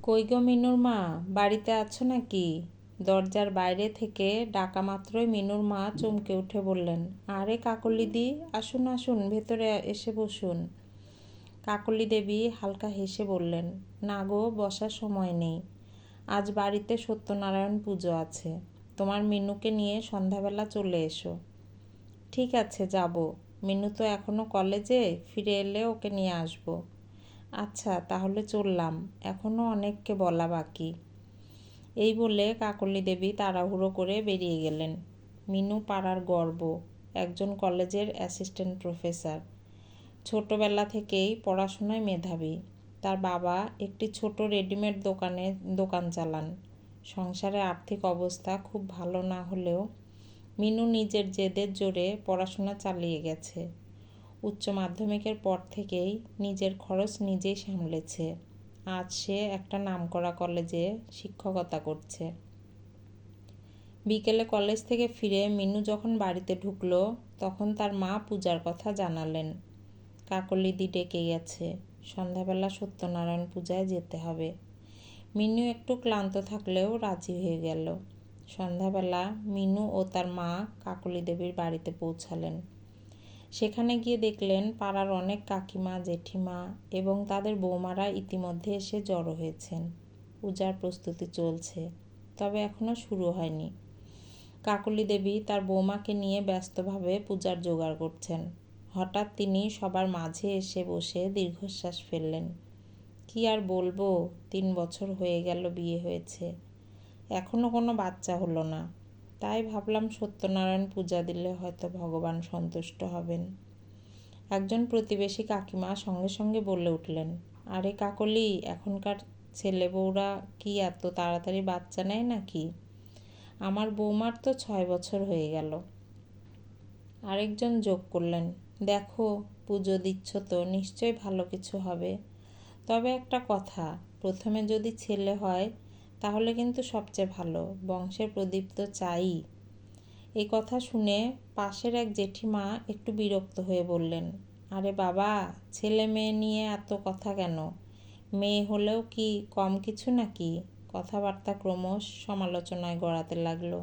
কই গো মিনুর মা, বাড়িতে আছো নাকি? দরজার বাইরে থেকে ডাকা মাত্রই মিনুর মা চমকে উঠে বললেন, আরে কাকলিদি, আসুন আসুন, ভেতরে এসে বসুন। কাকলি দেবী হালকা হেসে বললেন, না গো, বসার সময় নেই। আজ বাড়িতে সত্যনারায়ণ পুজো আছে। তোমার মিনুকে নিয়ে সন্ধ্যাবেলা চলে এসো। ঠিক আছে, যাব। মিনু তো এখনো কলেজে, ফিরে এলে ওকে নিয়ে আসবো। আচ্ছা, তাহলে চললাম, এখনও অনেককে বলা বাকি। এই বলে কাকলি দেবী তাড়াহুড়ো করে বেরিয়ে গেলেন। মিনু পাড়ার গর্ব, একজন কলেজের অ্যাসিস্ট্যান্ট প্রফেসর। ছোটবেলা থেকেই পড়াশোনায় মেধাবী। তার বাবা একটি ছোট রেডিমেড দোকান চালান। সংসারে আর্থিক অবস্থা খুব ভালো না হলেও মিনু নিজের জেদের জোরে পড়াশোনা চালিয়ে গেছে। উচ্চ মাধ্যমিকের পর থেকেই নিজের খরচ নিজেই সামলেছে। আজ সে একটা নামকরা কলেজে শিক্ষকতা করছে। বিকেলে কলেজ থেকে ফিরে মিনু যখন বাড়িতে ঢুকলো, তখন তার মা পূজার কথা জানালেন। কাকলিদি ডেকে গেছে, সন্ধ্যাবেলা সত্যনারায়ণ পূজায় যেতে হবে। মিনু একটু ক্লান্ত থাকলেও রাজি হয়ে গেল। সন্ধ্যাবেলা মিনু ও তার মা কাকলি দেবীর বাড়িতে পৌঁছালেন। সেখানে গিয়ে দেখলেন পাড়ার অনেক কাকিমা, জেঠিমা এবং তাদের বৌমারা ইতিমধ্যে এসে জড়ো হয়েছেন। পূজার প্রস্তুতি চলছে, তবে এখনও শুরু হয়নি। কাকলি দেবী তার বৌমাকে নিয়ে ব্যস্তভাবে পূজার জোগাড় করছেন। হঠাৎ তিনি সবার মাঝে এসে বসে দীর্ঘশ্বাস ফেললেন। কি আর বলবো, 3 বছর হয়ে গেল বিয়ে হয়েছে, এখনও কোনো বাচ্চা হলো না। তাই ভাবলাম সত্যনারায়ণ পূজা দিলে হয়তো ভগবান সন্তুষ্ট হবেন। একজন প্রতিবেশী কাকিমা সঙ্গে সঙ্গে বলে উঠলেন, আরে কাকলি, এখনকার ছেলে বউরা কি এত তাড়াতাড়ি বাচ্চা নেয় নাকি? আমার বৌমার তো 6 বছর হয়ে গেল। আরেকজন যোগ করলেন, দেখো, পুজো দিচ্ছ তো নিশ্চয়ই ভালো কিছু হবে। তবে একটা কথা, প্রথমে যদি ছেলে হয় তাহলে কিন্তু সবচেয়ে ভালো, বংশের প্রদীপ তো চাই। এই কথা শুনে পাশের এক জেঠিমা একটু বিরক্ত হয়ে বললেন, আরে বাবা, ছেলে মেয়ে নিয়ে এত কথা কেন? মেয়ে হলেও কি কম কিছু নাকি? কথাবার্তা ক্রমশ সমালোচনায় গড়াতে লাগলো।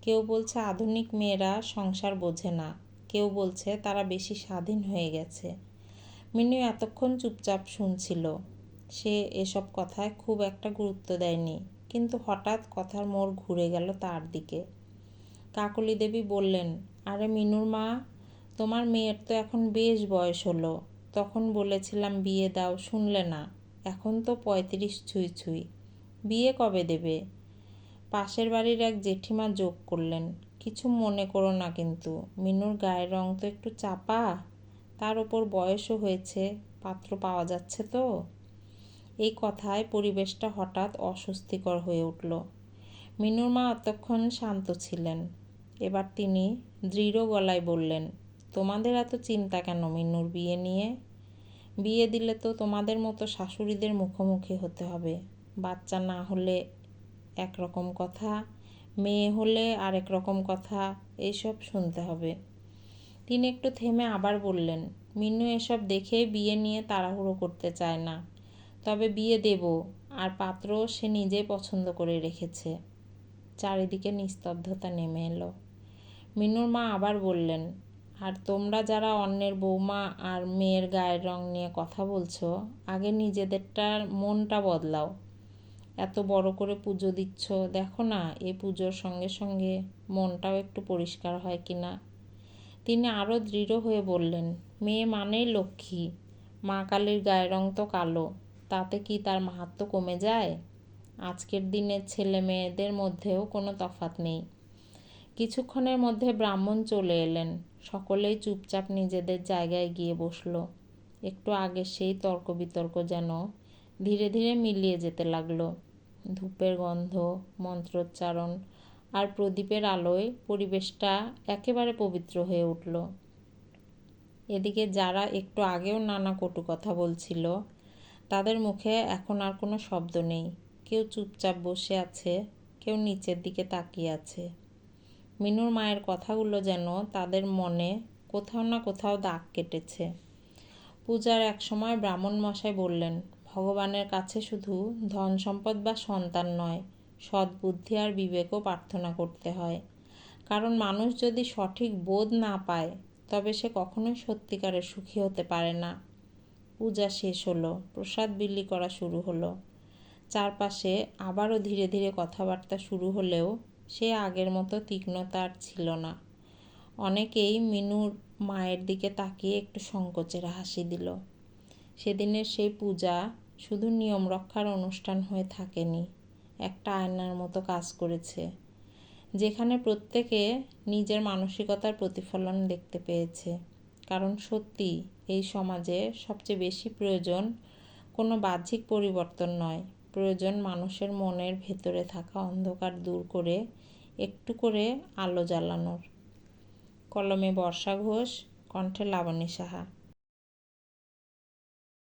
কেউ বলছে আধুনিক মেয়েরা সংসার বোঝে না, কেউ বলছে তারা বেশি স্বাধীন হয়ে গেছে। মিনু এতক্ষণ চুপচাপ শুনছিল। সে এসব কথায় খুব একটা গুরুত্ব দেয়নি, কিন্তু হঠাৎ কথার মোড় ঘুরে গেল তার দিকে। কাকলি দেবী বললেন, আরে মিনুর মা, তোমার মেয়ের তো এখন বেশ বয়স হলো। তখন বলেছিলাম বিয়ে দাও, শুনলে না। এখন তো 35 ছুঁই ছুঁই। বিয়ে কবে দেবে? পাশের বাড়ির এক জেঠিমা যোগ করলেন, কিছু মনে করো না কিন্তু, মিনুর গায়ের রং তো একটু চাপা, তার ওপর বয়সও হয়েছে, পাত্র পাওয়া যাচ্ছে তো। এই কথায় পরিবেশটা হঠাৎ অস্বস্তিকর হয়ে উঠল। মিনুর মা এতক্ষণ শান্ত ছিলেন। এবার তিনি দৃঢ় গলায় বললেন, তোমাদের এত চিন্তা কেন মিনুর বিয়ে নিয়ে? বিয়ে দিলে তো তোমাদের মতো শাশুড়িদের মুখোমুখি হতে হবে। বাচ্চা না হলে একরকম কথা, মেয়ে হলে আরেক রকম কথা, এইসব শুনতে হবে। তিনি একটু থেমে আবার বললেন, মিনু এসব দেখে বিয়ে নিয়ে তাড়াহুড়ো করতে চায় না। তবে বিয়ে দেব, আর পাত্র সে নিজেই পছন্দ করে রেখেছে। চারিদিকে নিস্তব্ধতা নেমে এলো। মিনুর মা আবার বললেন, আর তোমরা যারা অন্যের বৌমা আর মেয়ের গায়ের রং নিয়ে কথা বলছো, আগে নিজেদেরটার মনটা বদলাও। এত বড় করে পুজো দিচ্ছ, দেখো না এই পুজোর সঙ্গে সঙ্গে মনটাও একটু পরিষ্কার হয় কিনা। তিনি আরও দৃঢ় হয়ে বললেন, মেয়ে মানেই লক্ষ্মী, মা কালীর গায়ের রং তো কালো, তাতে কি তার মাহাত্ম্য কমে যায়? আজকের দিনের ছেলে মেয়েদের মধ্যেও কোনো তফাৎ নেই। কিছুক্ষণের মধ্যে ব্রাহ্মণ চলে এলেন। সকলেই চুপচাপ নিজেদের জায়গায় গিয়ে বসল। একটু আগে সেই তর্ক বিতর্ক যেন ধীরে ধীরে মিলিয়ে যেতে লাগলো। ধূপের গন্ধ, মন্ত্রোচ্চারণ আর প্রদীপের আলোয় পরিবেশটা একেবারে পবিত্র হয়ে উঠল। এদিকে যারা একটু আগেও নানা কটু কথা বলছিল, তাদের মুখে এখন আর কোনো শব্দ নেই। কেউ চুপচাপ বসে আছে, কেউ নিচের দিকে তাকিয়ে আছে। মিনুর মায়ের কথাগুলো যেন তাদের মনে কোথাও না কোথাও দাগ কেটেছে। পূজার এক সময় ব্রাহ্মণ মশাই বললেন, ভগবানের কাছে শুধু ধন সম্পদ বা সন্তান নয়, সদ্বুদ্ধি আর বিবেকও প্রার্থনা করতে হয়। কারণ মানুষ যদি সঠিক বোধ না পায়, তবে সে কখনোই সত্যিকারের সুখী হতে পারে না। পূজা শেষ হলো, প্রসাদ বিলি করা শুরু হলো। চারপাশে আবারও ধীরে ধীরে কথাবার্তা শুরু হলেও সে আগের মতো তীক্ষ্ণতা আর ছিল না। অনেকেই মিনুর মায়ের দিকে তাকিয়ে একটু সংকোচের হাসি দিল। সেদিনের সেই পূজা শুধু নিয়ম রক্ষার অনুষ্ঠান হয়ে থাকেনি, একটা আয়নার মতো কাজ করেছে, যেখানে প্রত্যেকে নিজের মানসিকতার প্রতিফলন দেখতে পেয়েছে। কারণ সত্যি এই সমাজে সবচেয়ে বেশি প্রয়োজন কোনো বাহ্যিক পরিবর্তন নয়, প্রয়োজন মানুষের মনের ভেতরে থাকা অন্ধকার দূর করে একটু করে আলো জ্বালানোর। কলমে বর্ষা ঘোষ, কণ্ঠে লাবণী সাহা।